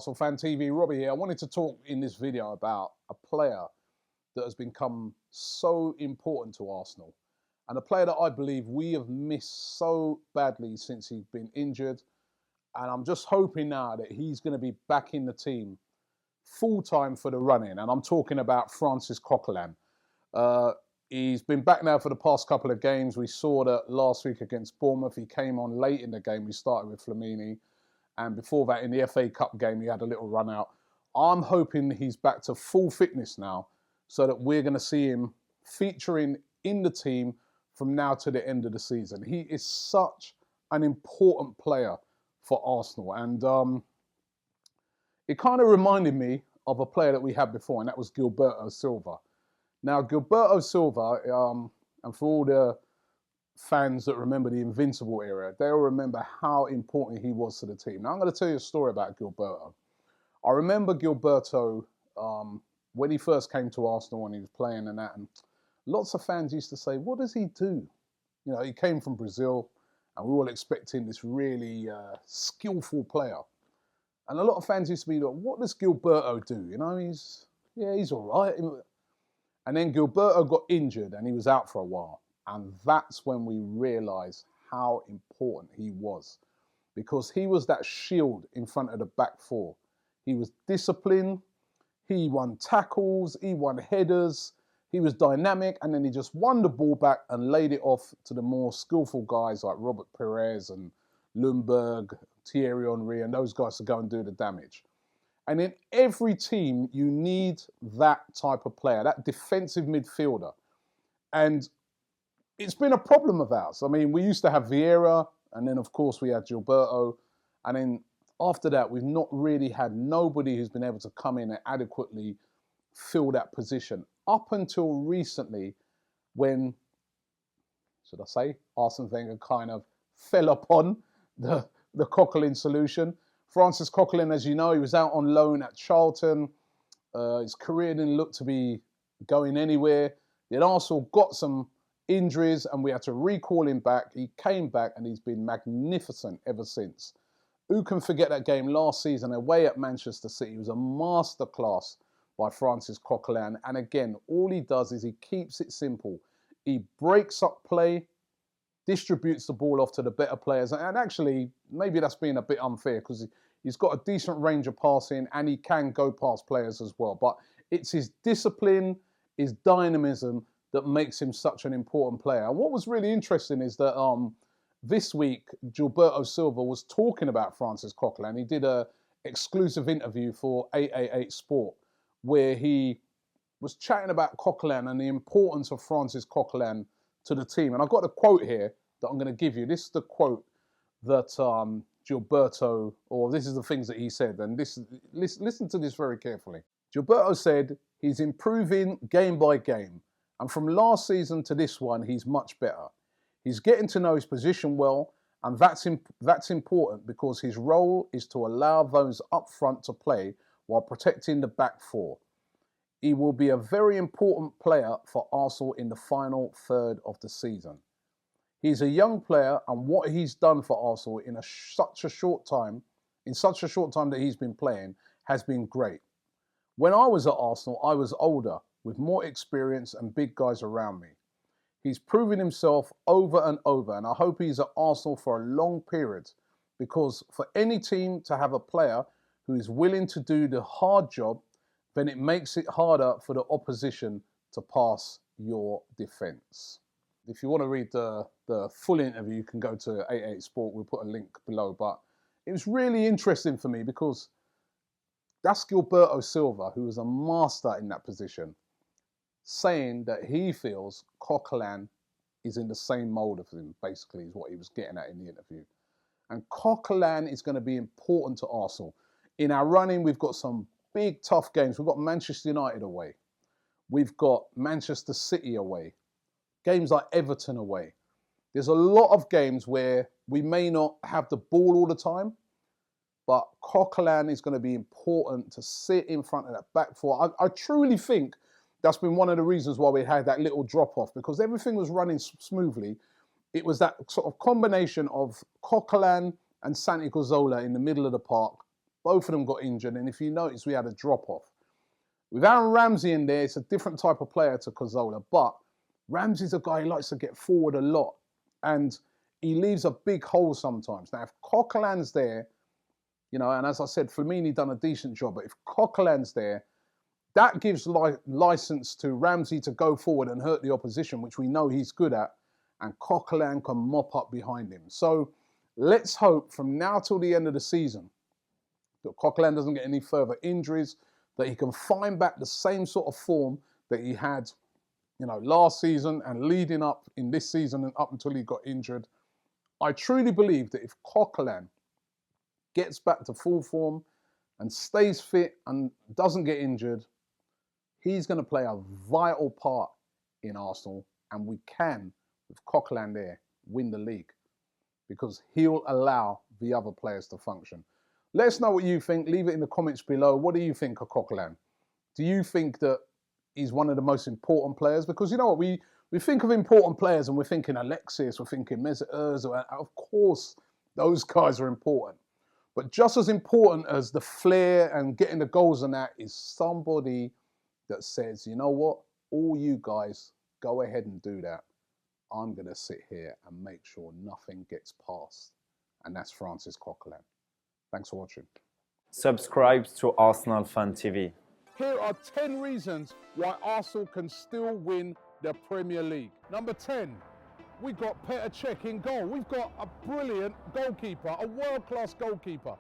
Arsenal Fan TV, Robbie here. I wanted to talk in this video about a player that has become so important to Arsenal, and a player that I believe we have missed so badly since he's been injured. And I'm just hoping now that he's going to be back in the team full-time for the run-in. And I'm talking about Francis Coquelin. He's been back now for the past couple of games. We saw that last week against Bournemouth. He came on late in the game. We started with Flamini. And before that, in the FA Cup game, he had a little run out. I'm hoping he's back to full fitness now so that we're going to see him featuring in the team from now to the end of the season. He is such an important player for Arsenal. And it kind of reminded me of a player that we had before, and that was Gilberto Silva. Now, Gilberto Silva, and for all the fans that remember the Invincible era, they'll remember how important he was to the team. Now, I'm going to tell you a story about Gilberto. I remember Gilberto when he first came to Arsenal and he was playing and that, and lots of fans used to say, what does he do? You know, he came from Brazil, and we were all expecting this really skillful player. And a lot of fans used to be like, what does Gilberto do? You know, he's all right. And then Gilberto got injured and he was out for a while. And that's when we realised how important he was, because he was that shield in front of the back four. He was disciplined, he won tackles, he won headers, he was dynamic, and then he just won the ball back and laid it off to the more skillful guys like Robert Perez and Lundberg, Thierry Henry, and those guys to go and do the damage. And in every team, you need that type of player, that defensive midfielder. And it's been a problem of ours. I mean, we used to have Vieira, and then, of course, we had Gilberto. And then after that, we've not really had nobody who's been able to come in and adequately fill that position. Up until recently, when, should I say, Arsene Wenger kind of fell upon the Coquelin solution. Francis Coquelin, as you know, he was out on loan at Charlton. His career didn't look to be going anywhere. Then Arsenal got some injuries and we had to recall him back. He came back and he's been magnificent ever since. Who can forget that game last season away at Manchester City? It was a masterclass by Francis Coquelin. And again, all he does is he keeps it simple. He breaks up play, distributes the ball off to the better players. And actually, maybe that's been a bit unfair because he's got a decent range of passing and he can go past players as well. But it's his discipline, his dynamism that makes him such an important player. And what was really interesting is that this week, Gilberto Silva was talking about Francis Coquelin. He did an exclusive interview for 888 Sport where he was chatting about Coquelin and the importance of Francis Coquelin to the team. And I've got a quote here that I'm going to give you. This is the quote that Gilberto, or this is the things that he said. And listen to this very carefully. Gilberto said, he's improving game by game. And from last season to this one, he's much better. He's getting to know his position well. And that's important because his role is to allow those up front to play while protecting the back four. He will be a very important player for Arsenal in the final third of the season. He's a young player, and what he's done for Arsenal in such a short time that he's been playing, has been great. When I was at Arsenal, I was older, with more experience and big guys around me. He's proven himself over and over, and I hope he's at Arsenal for a long period, because for any team to have a player who is willing to do the hard job, then it makes it harder for the opposition to pass your defence. If you want to read the full interview, you can go to 88 Sport. We'll put a link below. But it was really interesting for me because that's Gilberto Silva, who is a master in that position, saying that he feels Coquelin is in the same mould of him, basically, is what he was getting at in the interview. And Coquelin is going to be important to Arsenal. In our running, we've got some big, tough games. We've got Manchester United away. We've got Manchester City away. Games like Everton away. There's a lot of games where we may not have the ball all the time, but Coquelin is going to be important to sit in front of that back four. I truly think that's been one of the reasons why we had that little drop-off, because everything was running smoothly. It was that sort of combination of Coquelin and Santi Cazorla in the middle of the park Both of them got injured, and if you notice, we had a drop-off. With Aaron Ramsey in there, it's a different type of player to Cazorla, but Ramsey's a guy who likes to get forward a lot, and he leaves a big hole sometimes. Now, if Coquelin's there, you know, and as I said, Flamini done a decent job, but if Coquelin's there, that gives license to Ramsey to go forward and hurt the opposition, which we know he's good at, and Coquelin can mop up behind him. So let's hope from now till the end of the season that Coquelin doesn't get any further injuries, that he can find back the same sort of form that he had, you know, last season and leading up in this season and up until he got injured. I truly believe that if Coquelin gets back to full form and stays fit and doesn't get injured, he's going to play a vital part in Arsenal, and we can, with Coquelin there, win the league because he'll allow the other players to function. Let us know what you think. Leave it in the comments below. What do you think of Coquelin? Do you think that he's one of the most important players? Because you know what, we think of important players and we're thinking Alexis, we're thinking Mesut Ozil. Of course, those guys are important. But just as important as the flair and getting the goals and that is somebody that says, you know what, all you guys, go ahead and do that. I'm going to sit here and make sure nothing gets past. And that's Francis Coquelin. Thanks for watching. Subscribe to Arsenal Fan TV. Here are 10 reasons why Arsenal can still win the Premier League. Number 10, we've got Petr Cech in goal. We've got a brilliant goalkeeper, a world-class goalkeeper.